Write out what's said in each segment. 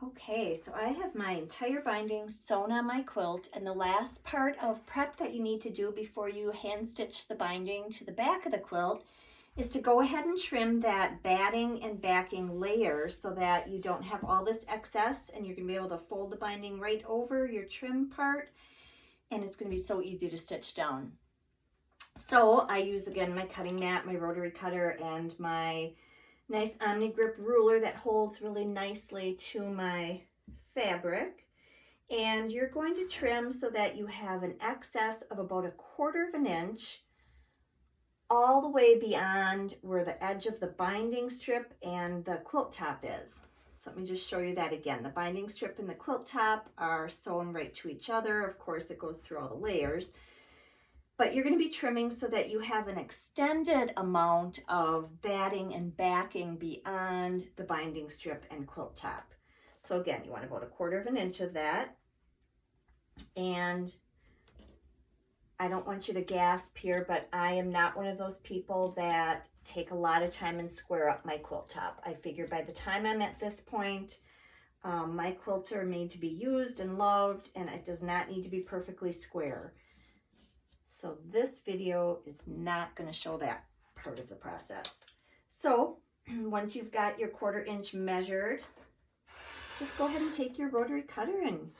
Okay, so I have my entire binding sewn on my quilt, and the last part of prep that you need to do before you hand stitch the binding to the back of the quilt is to go ahead and trim that batting and backing layer so that you don't have all this excess, and you're going to be able to fold the binding right over your trim part, and it's going to be so easy to stitch down. So I use, again, my cutting mat, my rotary cutter, and my nice Omni Grip ruler that holds really nicely to my fabric. And you're going to trim so that you have an excess of about 1/4 of an inch all the way beyond where the edge of the binding strip and the quilt top is. So let me just show you that again. The binding strip and the quilt top are sewn right to each other. Of course, it goes through all the layers. But you're going to be trimming so that you have an extended amount of batting and backing beyond the binding strip and quilt top. So again, you want about 1/4 of an inch of that. And I don't want you to gasp here, but I am not one of those people that take a lot of time and square up my quilt top. I figure by the time I'm at this point, my quilts are made to be used and loved, and it does not need to be perfectly square. So this video is not going to show that part of the process. So once you've got your 1/4 inch measured, just go ahead and take your rotary cutter and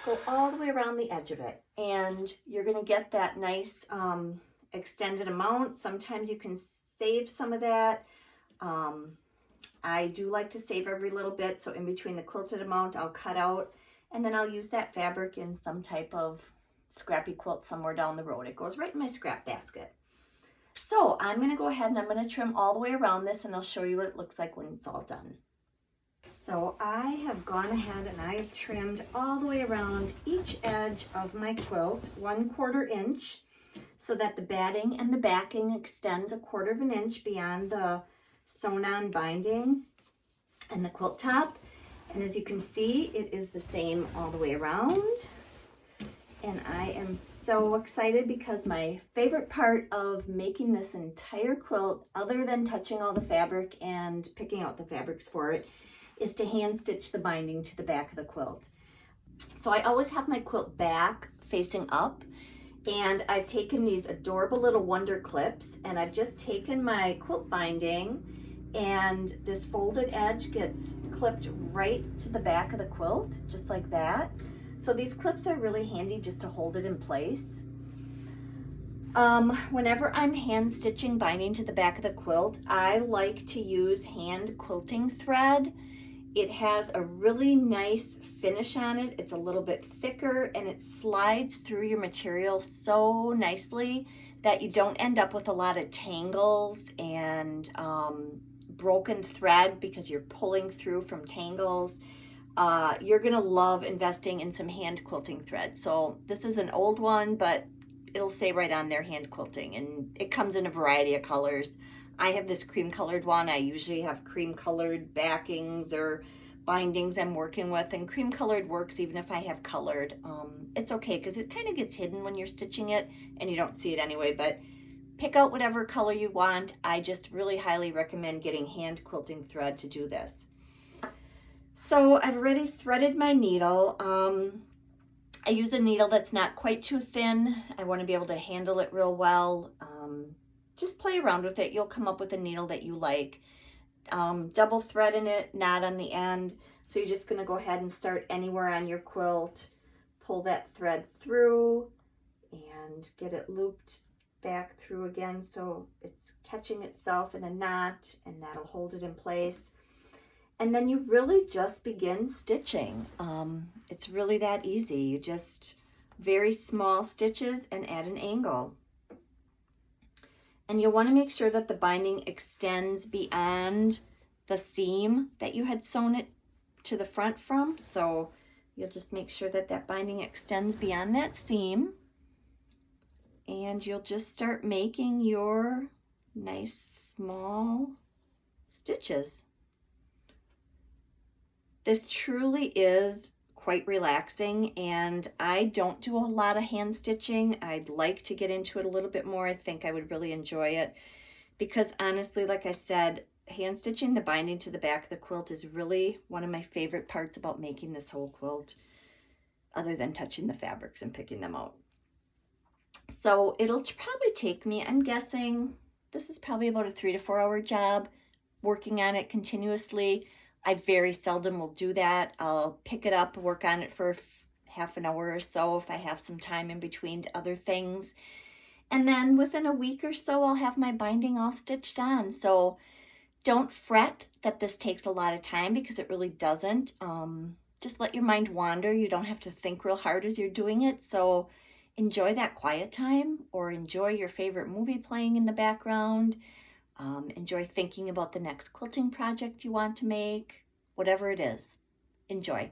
go all the way around the edge of it. And you're going to get that nice extended amount. Sometimes you can save some of that. I do like to save every little bit. So in between the quilted amount, I'll cut out, and then I'll use that fabric in some type of scrappy quilt somewhere down the road. It goes right in my scrap basket. So I'm going to go ahead and I'm going to trim all the way around this, and I'll show you what it looks like when it's all done. So I have gone ahead and I have trimmed all the way around each edge of my quilt 1/4 inch so that the batting and the backing extends 1/4 of an inch beyond the sewn on binding and the quilt top. And as you can see, it is the same all the way around. And I am so excited because my favorite part of making this entire quilt, other than touching all the fabric and picking out the fabrics for it, is to hand stitch the binding to the back of the quilt. So I always have my quilt back facing up, and I've taken these adorable little wonder clips, and I've just taken my quilt binding, and this folded edge gets clipped right to the back of the quilt, just like that. So these clips are really handy just to hold it in place. Whenever I'm hand stitching binding to the back of the quilt, I like to use hand quilting thread. It has a really nice finish on it. It's a little bit thicker, and it slides through your material so nicely that you don't end up with a lot of tangles and broken thread because you're pulling through from tangles. You're gonna love investing in some hand quilting thread. So this is an old one, but it'll say right on there hand quilting, and it comes in a variety of colors. I have this cream colored one. I usually have cream colored backings or bindings I'm working with, and cream colored works even if I have colored. It's okay because it kind of gets hidden when you're stitching it and you don't see it anyway, but pick out whatever color you want. I just really highly recommend getting hand quilting thread to do this. So I've already threaded my needle. I use a needle that's not quite too thin. I want to be able to handle it real well. Just play around with it. You'll come up with a needle that you like. Double thread in it, knot on the end. So you're just going to go ahead and start anywhere on your quilt. Pull that thread through and get it looped back through again so it's catching itself in a knot, and that'll hold it in place. And then you really just begin stitching. It's really that easy. You just very small stitches and add an angle. And you'll want to make sure that the binding extends beyond the seam that you had sewn it to the front from. So you'll just make sure that that binding extends beyond that seam. And you'll just start making your nice small stitches. This truly is quite relaxing, and I don't do a lot of hand stitching. I'd like to get into it a little bit more. I think I would really enjoy it because honestly, like I said, hand stitching the binding to the back of the quilt is really one of my favorite parts about making this whole quilt, other than touching the fabrics and picking them out. So it'll probably take me, I'm guessing, this is probably about a 3 to 4 hour job, working on it continuously. I very seldom will do that. I'll pick it up, work on it for half an hour or so if I have some time in between other things. And then within a week or so, I'll have my binding all stitched on. So don't fret that this takes a lot of time, because it really doesn't. Just let your mind wander. You don't have to think real hard as you're doing it. So enjoy that quiet time, or enjoy your favorite movie playing in the background. Enjoy thinking about the next quilting project you want to make, whatever it is. Enjoy.